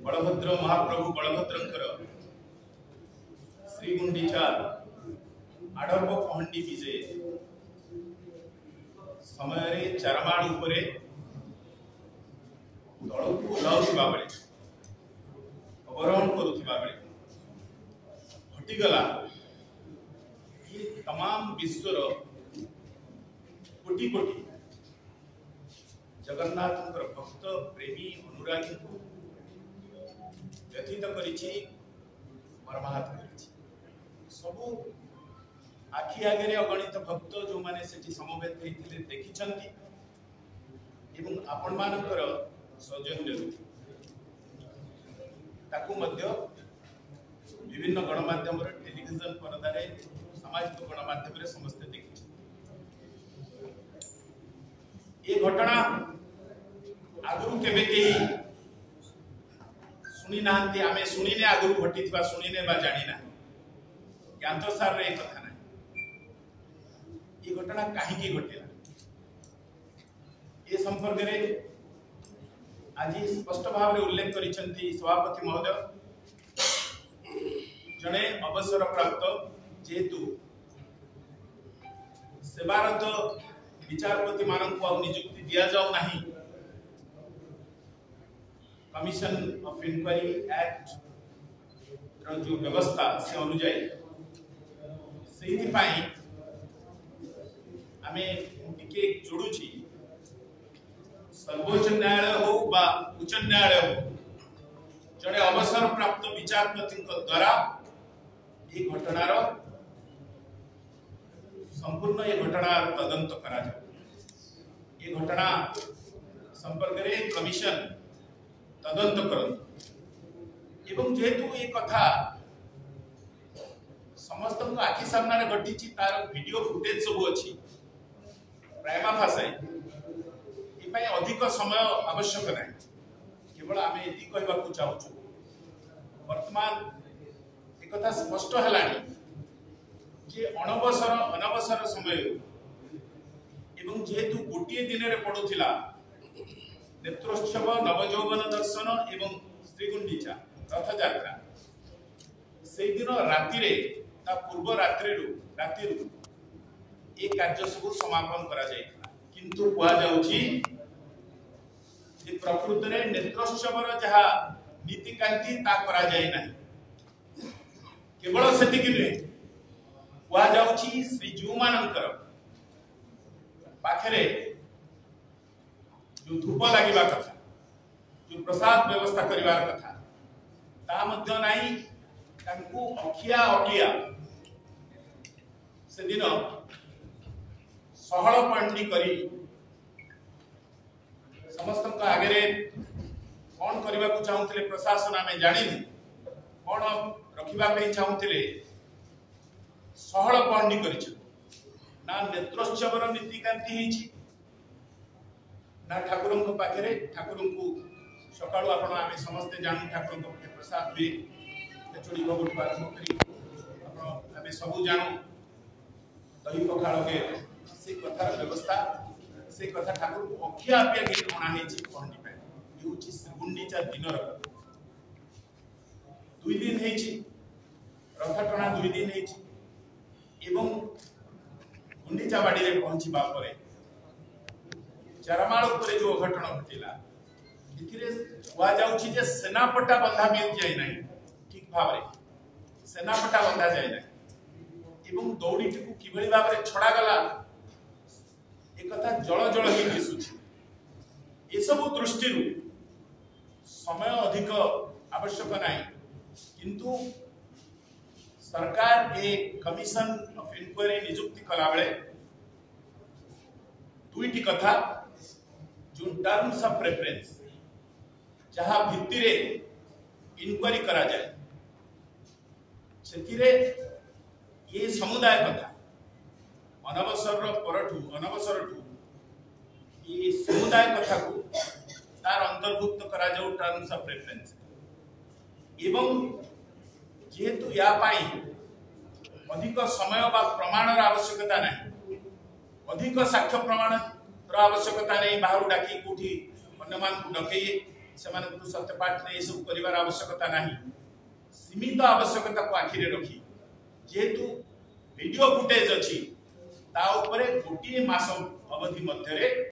बलभद्र महाप्रभु बलभद्रंकर श्रीगुंडीचा आडर्भ पहंडी विजे समय चारमाड़ उपरे तलू ओह्लाउथिबा बेले अवरोहण करुथिबा बेले घटीगला ये तमाम विश्वर कोटि कोटि जगन्नाथ भक्त प्रेमी अनुरागी को व्यथित करिछि मर्माहत करिछि सबु आखि आगे अगणित भक्त जो माने सेठी समवेत होइथिले देखिछंती एवं आपण मानकर सौजन्य ताकू मध्य विभिन्न गणमाध्यम टेलीविजन पर्दारे सामाजिक गणमाध्यम समस्त देखि ये घटना आगु केबे केही सुनी नांती आमे सुनीने आगु घटिथिबा सुनीने बा जानी ना ज्ञातसार रे कथा ना ये घटना काहे की घटिला ये संपर्क रे आज स्पष्ट भाव रे उल्लेख करिसंती सभापति महोदय जने अवसर प्राप्त जेतु सेवारत विचारपति मानक को नियुक्ति दिया जाऊ नहीं कमिशन ऑफ इंक्वायरी एक्ट जो व्यवस्था से अनुजाई से आमे टिके जोड़ुची सर्वोच्च न्यायालय हो बा उच्च न्यायालय हो जड़े अवसर प्राप्त विचारपति द्वारा ये घटनार संपूर्ण ये घटना तदंत करा जाए ये घटना संपर्क रे कमिशन तदंत करंतु एवं जेतु ये कथा समस्त आखि सामने घटी तार वीडियो फुटेज सब अच्छी प्राइमा फासाई ये अधिक समय आवश्यक ना केवल आम ये कहवाक चाहूँ वर्तमान एक कथा स्पष्ट है जे अनवसर अनवसर समय एवं जेहेतु गोटे दिन में पड़ूला नेत्रोत्सव नवजौवन दर्शन एवं श्रीगुंडीचा रथ यात्रा से दिन राति पूर्व रात्रि ये कार्य सब समापन करा जायतिला किंतु कुआ जाउछि जे प्रकृत रे नेत्रोत्सवर जहा नीतिकांति ता करा जाय नाही केवल सेतिकि नुहे कुआ जाउछि श्रीजीव मानकर पाखरे जो धूप लगिबा कथा जो प्रसाद व्यवस्था करिवार कथा ता मध्य नाही तांकु अखिया अटिया से दिन सहल पंडी करी समस्त आगे कौन करने को चाहूले प्रशासन आम जानी कौन रखा चाहूले सहल पंडी कर नेत्रोत्सवर नीतिकांति ना ठाकुर पाखे ठाकुर को सका आम समस्ते जानू ठाकुर प्रसाद हुए खेचुड़ी भोग आरंभ कर सब जानू दही पखाड़ के से कथार व्यवस्था से कथा ठाकुर को अखिया आपिया गीत अणाई पहंडी पे ये हूँ श्रीगुंडीचा दिन दुई दिन रथ टଣା 2 दिन एवं गुंडीचा बाड़ी रे पहुंचीबा परे चारमाड़ उपरे जो घटना घटिला इथिरे हुआ जाउछि जे सेनापटा बंधा मिल जाय नाही ठीक भाव रे सेनापटा बंधा जाय नाही एवं दौड़ी को किभली भाव रे छड़ा गला एक कथा जल जल ही दिसुछि ये सब दृष्टि समय अधिक आवश्यक नहीं किंतु सरकार एक कमिशन ऑफ इंक्वायरी नियुक्ति कला बेले दुईटी कथा जो टर्म्स ऑफ रेफरेंस जहाँ भित्ति रे इंक्वायरी करा जाए सेथिरे ये समुदाय कथा अनवसर अनवसर ये समुदाय कथा को तार अंतर्भुक्त करा जाऊ टर्म्स ऑफ रेफरेंस एवं जेहेतु या पाई अधिक समय बा प्रमाणर आवश्यकता नहीं अधिक साक्ष्य प्रमाण आवश्यकता नहीं बाहर डाकी कोठी अन्य मान डकई से सत्यपाठ ने सब कर आवश्यकता नहीं सीमित आवश्यकता को आखिरे रखी जेहेतु वीडियो फुटेज अच्छी गोटे मास अवधि मध्य